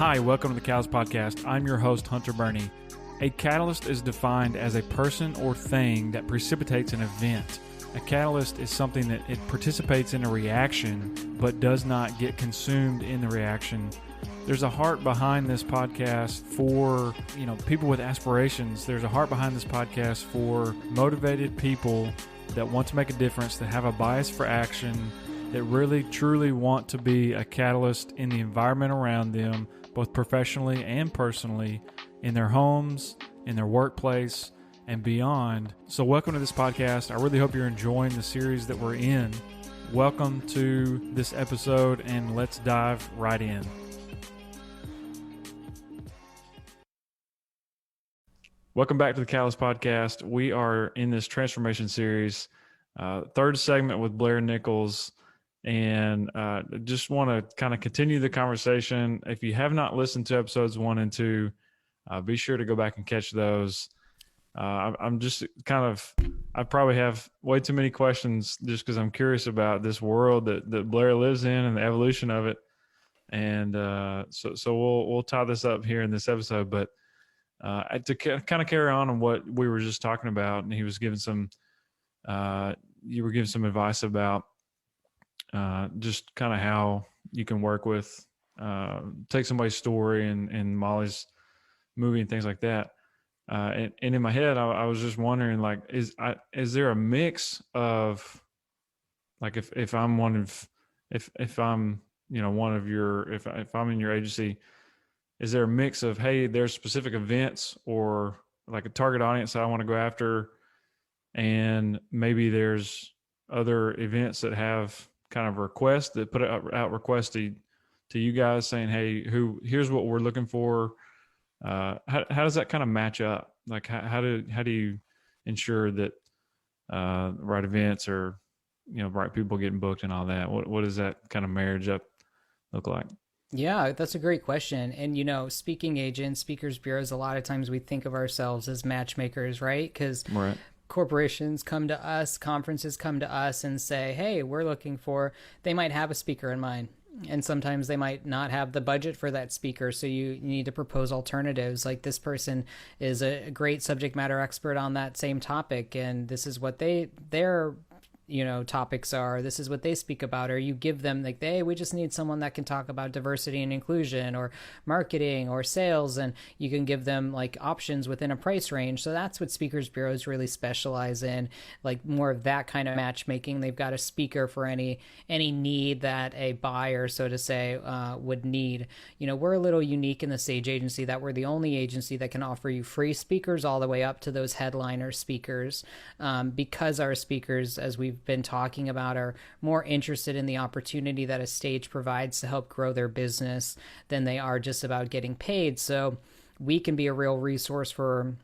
Hi, welcome to the Catalyst Podcast. I'm your host, Hunter Burney. A catalyst is defined as a person or thing that precipitates an event. A catalyst is something that it participates in a reaction, but does not get consumed in the reaction. There's a heart behind this podcast for, people with aspirations. There's a heart behind this podcast for motivated people that want to make a difference, that have a bias for action, that really, truly want to be a catalyst in the environment around them, both professionally and personally, in their homes, in their workplace, and beyond. So welcome to this podcast. I really hope you're enjoying the series that we're in. Welcome to this episode, and let's dive right in. Welcome back to the Catalyst Podcast. We are in this transformation series, third segment with Blair Nicols. And just want to kind of continue the conversation. If you have not listened to episodes 1 and 2, be sure to go back and catch those. I'm just I probably have way too many questions just because I'm curious about this world that Blair lives in and the evolution of it. And so we'll tie this up here in this episode. But to kind of carry on what we were just talking about, and he was giving you were giving some advice about just kind of how you can work with, take somebody's story and Molly's movie and things like that. And in my head, I was just wondering, like, is there a mix of, like, if I'm one of, if I'm, one of your, if I'm in your agency, is there a mix of, hey, there's specific events or like a target audience that I want to go after, and maybe there's other events that have kind of requests that put out requests to you guys saying, hey, here's what we're looking for. How does that kind of match up? Like, how do you ensure that right events or right people getting booked and all that? What does that kind of marriage up look like? Yeah, that's a great question. And, speaking agents, speakers bureaus, a lot of times we think of ourselves as matchmakers, right? Because right. Corporations come to us, conferences come to us and say, hey, we're looking for, they might have a speaker in mind. And sometimes they might not have the budget for that speaker. So you need to propose alternatives. Like, this person is a great subject matter expert on that same topic, and this is what their topics are, this is what they speak about. Or you give them, like, hey, we just need someone that can talk about diversity and inclusion or marketing or sales, and you can give them like options within a price range. So that's what speakers bureaus really specialize in, like more of that kind of matchmaking. They've got a speaker for any need that a buyer, so to say, would need. We're a little unique in the Sage agency that we're the only agency that can offer you free speakers all the way up to those headliner speakers, because our speakers, as we've been talking about, are more interested in the opportunity that a stage provides to help grow their business than they are just about getting paid. So we can be a real resource for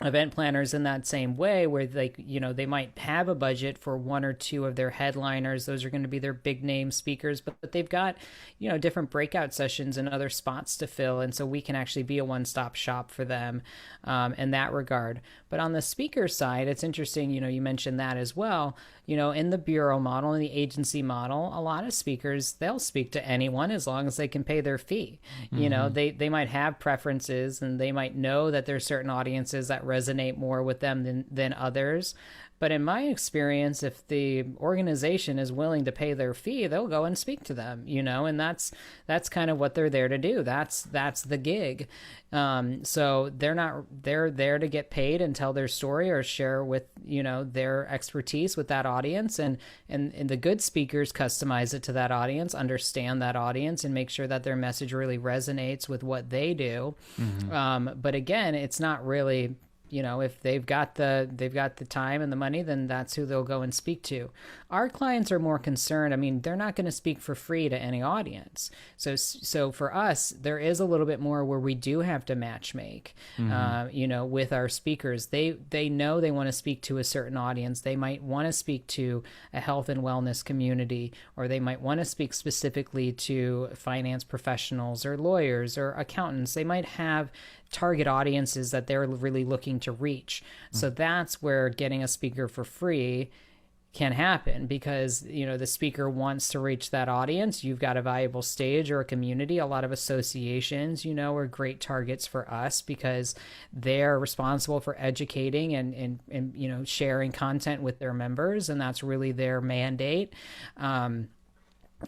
event planners in that same way, where they might have a budget for 1 or 2 of their headliners. Those are going to be their big name speakers, but they've got, different breakout sessions and other spots to fill. And so we can actually be a one-stop shop for them in that regard. But on the speaker side, it's interesting, you mentioned that as well. In the bureau model, in the agency model, a lot of speakers, they'll speak to anyone as long as they can pay their fee. Mm-hmm. They might have preferences, and they might know that there's certain audiences that resonate more with them than others. But in my experience, if the organization is willing to pay their fee, they'll go and speak to them, and that's kind of what they're there to do. That's the gig. So they're there to get paid and tell their story or share with, their expertise with that audience. And the good speakers customize it to that audience, understand that audience, and make sure that their message really resonates with what they do. Mm-hmm. But again, it's not really, if they've got the time and the money, then that's who they'll go and speak to. Our clients are more concerned. I mean, they're not going to speak for free to any audience. So for us, there is a little bit more where we do have to match make, mm-hmm. With our speakers. They know they want to speak to a certain audience. They might want to speak to a health and wellness community, or they might want to speak specifically to finance professionals or lawyers or accountants. They might have target audiences that they're really looking to reach. So that's where getting a speaker for free can happen because the speaker wants to reach that audience. You've got a valuable stage or a community. A lot of associations are great targets for us because they're responsible for educating and sharing content with their members, and that's really their mandate.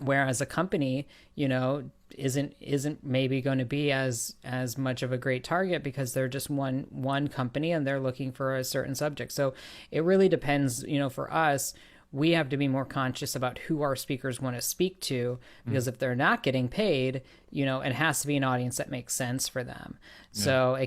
Whereas a company isn't maybe going to be as much of a great target because they're just one company and they're looking for a certain subject. So it really depends. For us, we have to be more conscious about who our speakers want to speak to, because if they're not getting paid, it has to be an audience that makes sense for them. Yeah.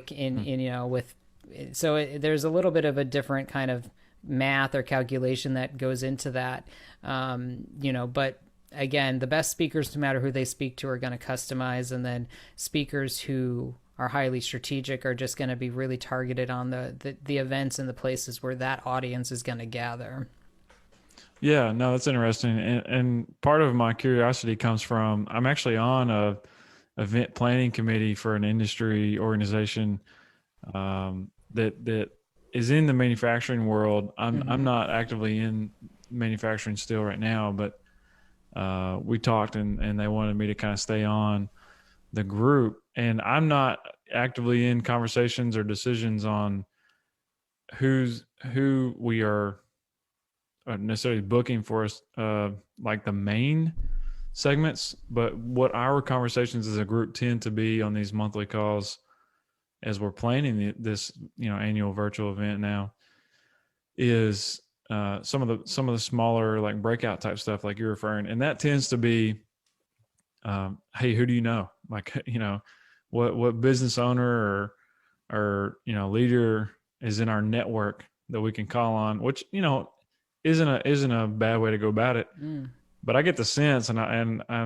So there's a little bit of a different kind of math or calculation that goes into that. But again, the best speakers, no matter who they speak to, are going to customize, and then speakers who are highly strategic are just going to be really targeted on the events and the places where that audience is going to gather. Yeah, no, that's interesting. And part of my curiosity comes from, I'm actually on a event planning committee for an industry organization that is in the manufacturing world. I'm not actively in manufacturing still right now, but we talked and they wanted me to kind of stay on the group, and I'm not actively in conversations or decisions on who we are necessarily booking for us, like the main segments, but what our conversations as a group tend to be on these monthly calls as we're planning this annual virtual event now is some of the smaller, like, breakout type stuff like you're referring, and that tends to be hey, who do you know, like, what business owner or leader is in our network that we can call on, which isn't a bad way to go about it. But I get the sense, and I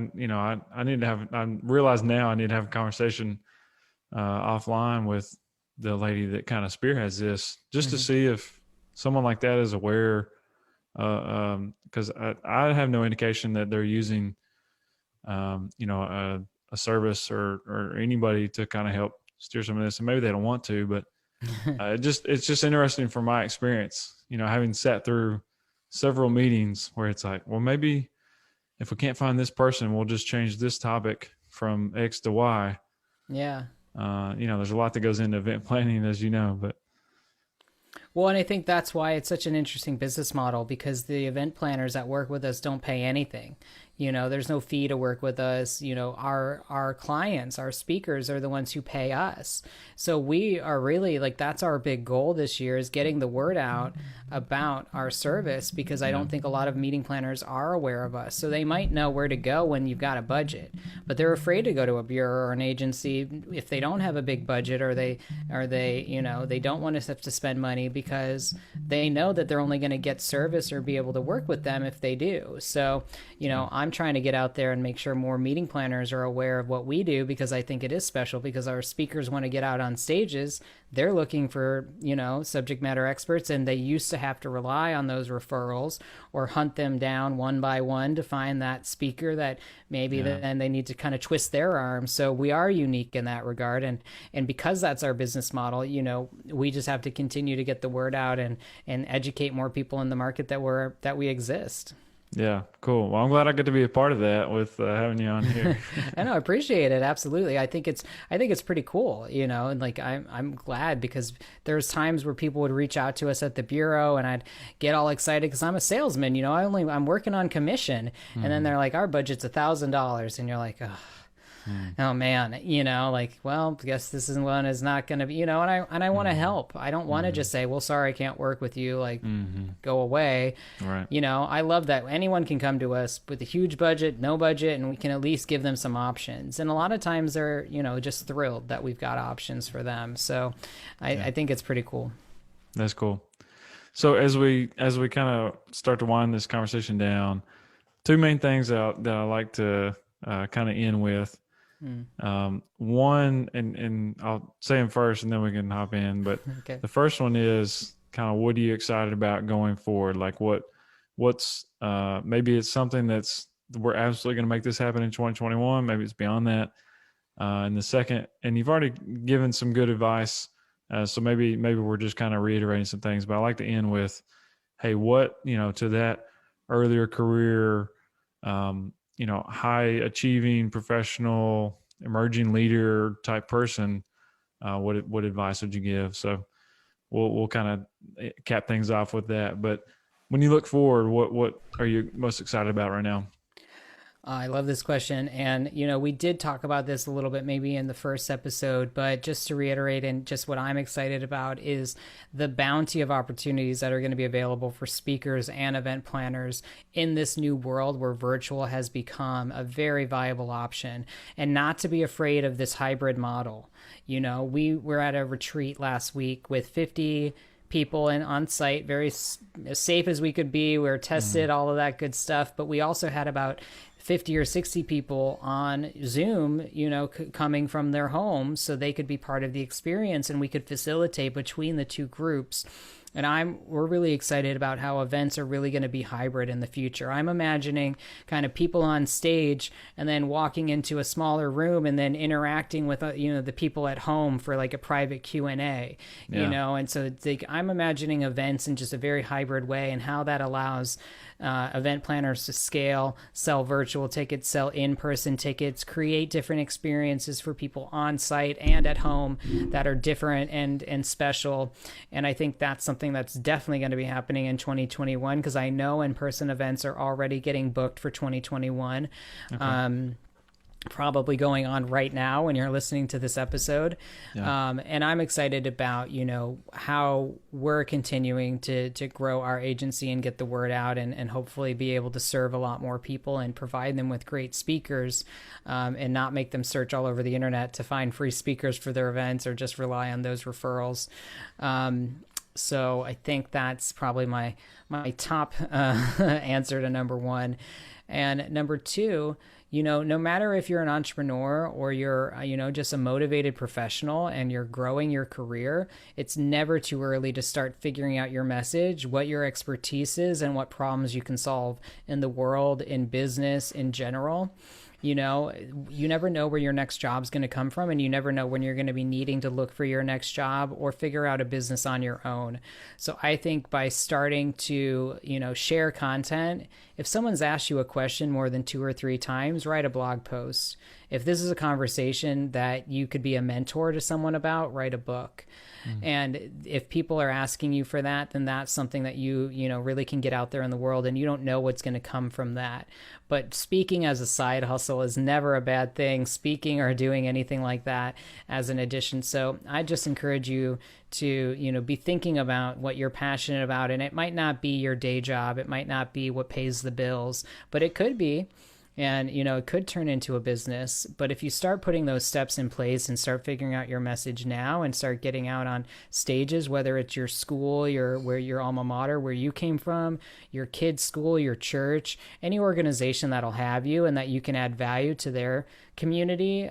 need to have, I realize now I need to have a conversation offline with the lady that kind of spearheads this, just to see if someone like that is aware, because I have no indication that they're using, a service or anybody to kind of help steer some of this, and maybe they don't want to, but it's just interesting from my experience, having sat through several meetings where it's like, well, maybe if we can't find this person, we'll just change this topic from X to Y. Yeah. There's a lot that goes into event planning, as you know, but. Well, and I think that's why it's such an interesting business model, because the event planners that work with us don't pay anything. There's no fee to work with us. Our clients, our speakers, are the ones who pay us. So we are really, like, that's our big goal this year, is getting the word out about our service, because I don't think a lot of meeting planners are aware of us. So they might know where to go when you've got a budget, but they're afraid to go to a bureau or an agency if they don't have a big budget, or they don't want to have to spend money, because they know that they're only going to get service or be able to work with them if they do. So, I'm trying to get out there and make sure more meeting planners are aware of what we do, because I think it is special, because our speakers want to get out on stages. They're looking for, subject matter experts, and they used to have to rely on those referrals or hunt them down one by one to find that speaker that maybe then they need to kind of twist their arm. So we are unique in that regard. And because that's our business model, we just have to continue to get the word out and educate more people in the market that we exist. Yeah, cool. Well, I'm glad I get to be a part of that with having you on here. I know, I appreciate it. Absolutely. I think it's pretty cool, and like, I'm glad, because there's times where people would reach out to us at the bureau and I'd get all excited because I'm a salesman, I'm working on commission, and then they're like, our budget's $1,000, and you're like, oh man, like, well, I guess this one is not going to be, and I want to help. I don't want to just say, well, sorry, I can't work with you. Like, go away. Right. I love that anyone can come to us with a huge budget, no budget, and we can at least give them some options. And a lot of times they're, just thrilled that we've got options for them. So I think it's pretty cool. That's cool. So as we kind of start to wind this conversation down, two main things that I like to kind of end with. One, and I'll say them first and then we can hop in, but okay. The first one is kind of, what are you excited about going forward? Like, what's maybe it's something that's, we're absolutely going to make this happen in 2021. Maybe it's beyond that. And the second, and you've already given some good advice. So maybe we're just kind of reiterating some things, but I like to end with, hey, what, to that earlier career, high achieving professional emerging leader type person, what advice would you give? So we'll kind of cap things off with that. But when you look forward, what are you most excited about right now? I love this question. And, we did talk about this a little bit maybe in the first episode, but just to reiterate, and just what I'm excited about is the bounty of opportunities that are going to be available for speakers and event planners in this new world where virtual has become a very viable option, and not to be afraid of this hybrid model. We were at a retreat last week with 50 people and on site, very as safe as we could be. We were tested, all of that good stuff. But we also had about 50 or 60 people on Zoom, coming from their homes so they could be part of the experience, and we could facilitate between the two groups. And we're really excited about how events are really going to be hybrid in the future. I'm imagining kind of people on stage and then walking into a smaller room and then interacting with, the people at home for like a private Q&A, and so I'm imagining events in just a very hybrid way, and how that allows event planners to scale, sell virtual tickets, sell in-person tickets, create different experiences for people on site and at home that are different and special. And I think that's something that's definitely going to be happening in 2021, because I know in-person events are already getting booked for 2021. Okay. Probably going on right now when you're listening to this episode. Yeah. And I'm excited about, how we're continuing to grow our agency and get the word out, and hopefully be able to serve a lot more people and provide them with great speakers, and not make them search all over the internet to find free speakers for their events, or just rely on those referrals. So I think that's probably my top answer to number one. And number two, no matter if you're an entrepreneur or you're, just a motivated professional and you're growing your career, it's never too early to start figuring out your message, what your expertise is, and what problems you can solve in the world, in business, in general. You never know where your next job's going to come from, and you never know when you're going to be needing to look for your next job or figure out a business on your own. So I think by starting to, share content, if someone's asked you a question more than 2 or 3 times, write a blog post. If this is a conversation that you could be a mentor to someone about, write a book. And if people are asking you for that, then that's something that you really can get out there in the world, and you don't know what's going to come from that. But speaking as a side hustle is never a bad thing. Speaking or doing anything like that as an addition. So I just encourage you to, be thinking about what you're passionate about. And it might not be your day job. It might not be what pays the bills, but it could be. And, it could turn into a business. But if you start putting those steps in place and start figuring out your message now, and start getting out on stages, whether it's your school, your alma mater, where you came from, your kid's school, your church, any organization that'll have you and that you can add value to their community,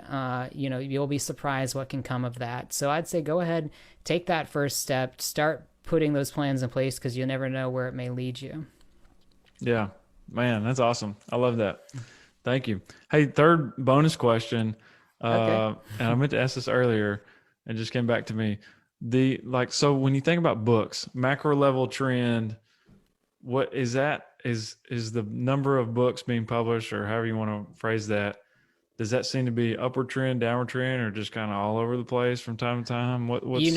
you'll be surprised what can come of that. So I'd say go ahead, take that first step, start putting those plans in place, because you never know where it may lead you. Yeah, man, that's awesome. I love that. Thank you. Hey, third bonus question. Okay. And I meant to ask this earlier and just came back to me. So when you think about books, macro level trend, what is that? Is the number of books being published, or however you want to phrase that, does that seem to be upward trend, downward trend, or just kind of all over the place from time to time? What's...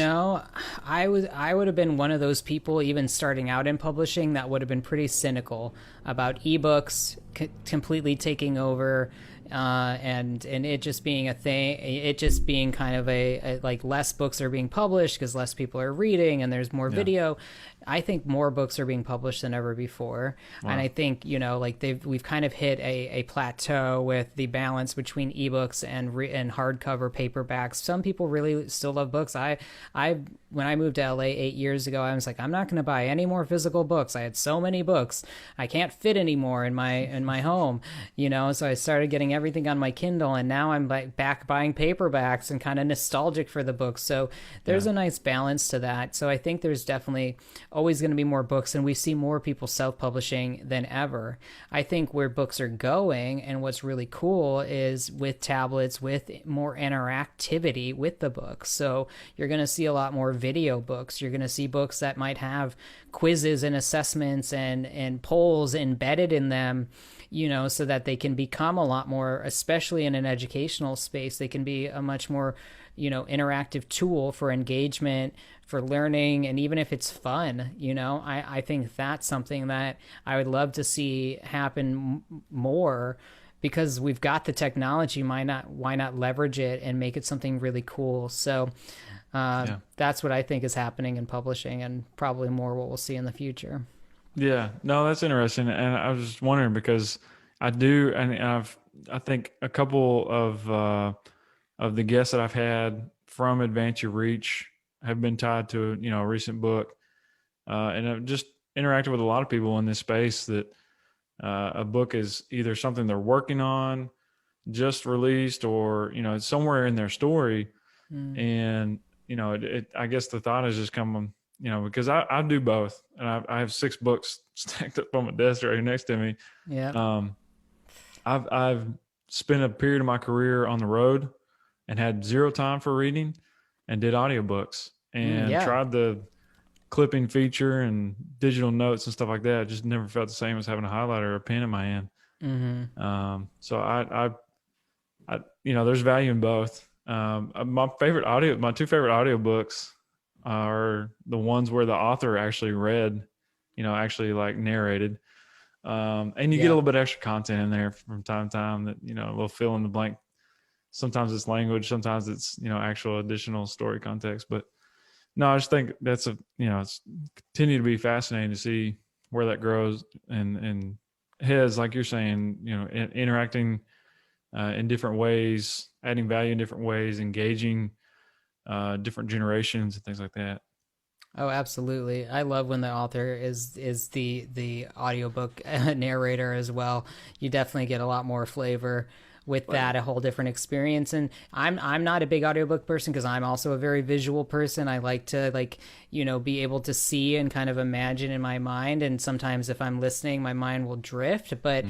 I would have been one of those people, even starting out in publishing, that would have been pretty cynical about ebooks completely taking over, and it just being a thing. It just being kind of a like less books are being published because less people are reading, and there's more video. I think more books are being published than ever before. Wow. And I think, we've kind of hit a plateau with the balance between ebooks and hardcover paperbacks. Some people really still love books. When I moved to LA 8 years ago, I was like, I'm not going to buy any more physical books. I had so many books. I can't fit anymore in my home, so I started getting everything on my Kindle, and now I'm back buying paperbacks and kind of nostalgic for the books. So there's a nice balance to that. So I think there's definitely always going to be more books, and we see more people self-publishing than ever. I think where books are going and what's really cool is with tablets, with more interactivity with the books. So you're going to see a lot more video books. You're going to see books that might have quizzes and assessments and polls embedded in them, so that they can become a lot more, especially in an educational space, they can be a much more, interactive tool for engagement, for learning, and even if it's fun, I think that's something that I would love to see happen more, because we've got the technology. Why not leverage it and make it something really cool? So that's what I think is happening in publishing, and probably more what we'll see in the future. Yeah, no, that's interesting. And I was just wondering because I do, and I think a couple of the guests that I've had from Advance Your Reach have been tied to, a recent book. And I've just interacted with a lot of people in this space that a book is either something they're working on, just released, or, it's somewhere in their story. And, I guess the thought has just come, because I do both, and I have 6 books stacked up on my desk right next to me. Yeah. I've spent a period of my career on the road and had 0 time for reading, and did audiobooks and tried the clipping feature and digital notes and stuff like that. It just never felt the same as having a highlighter or a pen in my hand. So I there's value in both. My 2 favorite audiobooks are the ones where the author actually read, actually like narrated. And you get a little bit extra content in there from time to time that, a little fill in the blank. Sometimes it's language, sometimes it's, actual additional story context. But no, I just think that's it's continue to be fascinating to see where that grows and has, like you're saying, interacting in different ways, adding value in different ways, engaging different generations and things like that. Oh, absolutely. I love when the author is the audiobook narrator as well. You definitely get a lot more flavor with that, a whole different experience. And I'm not a big audiobook person because I'm also a very visual person. I like to be able to see and kind of imagine in my mind. And sometimes if I'm listening, my mind will drift. But,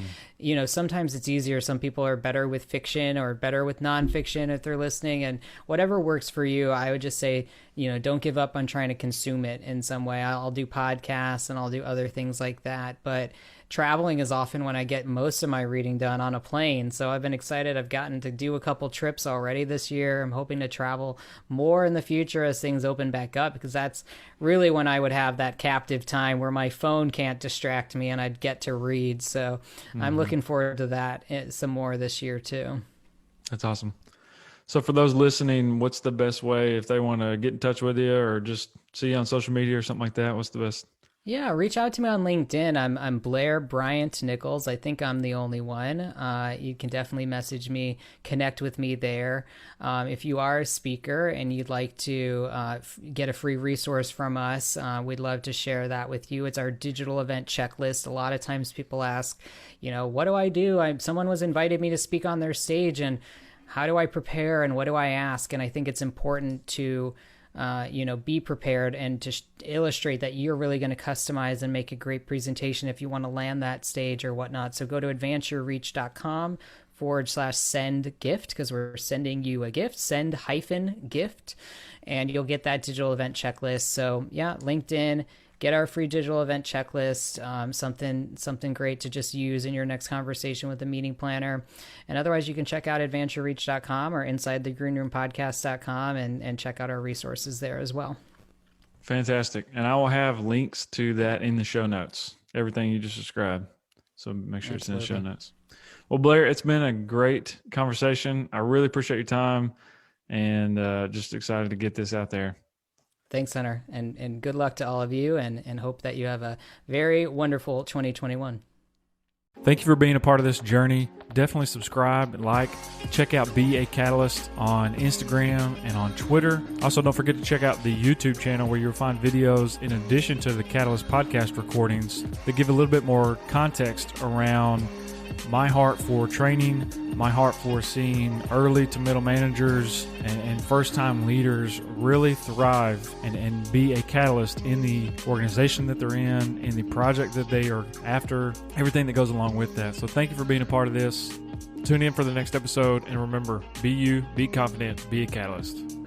sometimes it's easier. Some people are better with fiction or better with nonfiction if they're listening. And whatever works for you, I would just say, don't give up on trying to consume it in some way. I'll do podcasts and I'll do other things like that. But traveling is often when I get most of my reading done, on a plane. So I've been excited. I've gotten to do a couple trips already this year. I'm hoping to travel more in the future as things open back up, because that's really when I would have that captive time where my phone can't distract me and I'd get to read. So I'm looking forward to that some more this year too. That's awesome. So for those listening, what's the best way if they want to get in touch with you or just see you on social media or something like that? What's the best? Yeah, reach out to me on LinkedIn. I'm Blair Bryant Nicols. I think I'm the only one. You can definitely message me, connect with me there. If you are a speaker and you'd like to get a free resource from us, we'd love to share that with you. It's our digital event checklist. A lot of times people ask, what do I do? Someone was invited me to speak on their stage, and how do I prepare and what do I ask? And I think it's important to be prepared and to illustrate that you're really going to customize and make a great presentation if you want to land that stage or whatnot. So go to advanceyourreach.com/send gift, because we're sending you a gift, send-gift, and you'll get that digital event checklist. So yeah, LinkedIn, get our free digital event checklist, something great to just use in your next conversation with a meeting planner. And otherwise, you can check out advanceyourreach.com or insidethegreenroompodcast.com and check out our resources there as well. Fantastic. And I will have links to that in the show notes, everything you just described. So make sure it's in the show notes. Well, Blair, it's been a great conversation. I really appreciate your time and just excited to get this out there. Thanks, Hunter, and good luck to all of you, and hope that you have a very wonderful 2021. Thank you for being a part of this journey. Definitely subscribe, like, check out Be a Catalyst on Instagram and on Twitter. Also, don't forget to check out the YouTube channel where you'll find videos in addition to the Catalyst podcast recordings that give a little bit more context around my heart for training, my heart for seeing early to middle managers and first-time leaders really thrive and be a catalyst in the organization that they're in the project that they are after, everything that goes along with that. So thank you for being a part of this. Tune in for the next episode, and remember, be you, be confident, be a catalyst.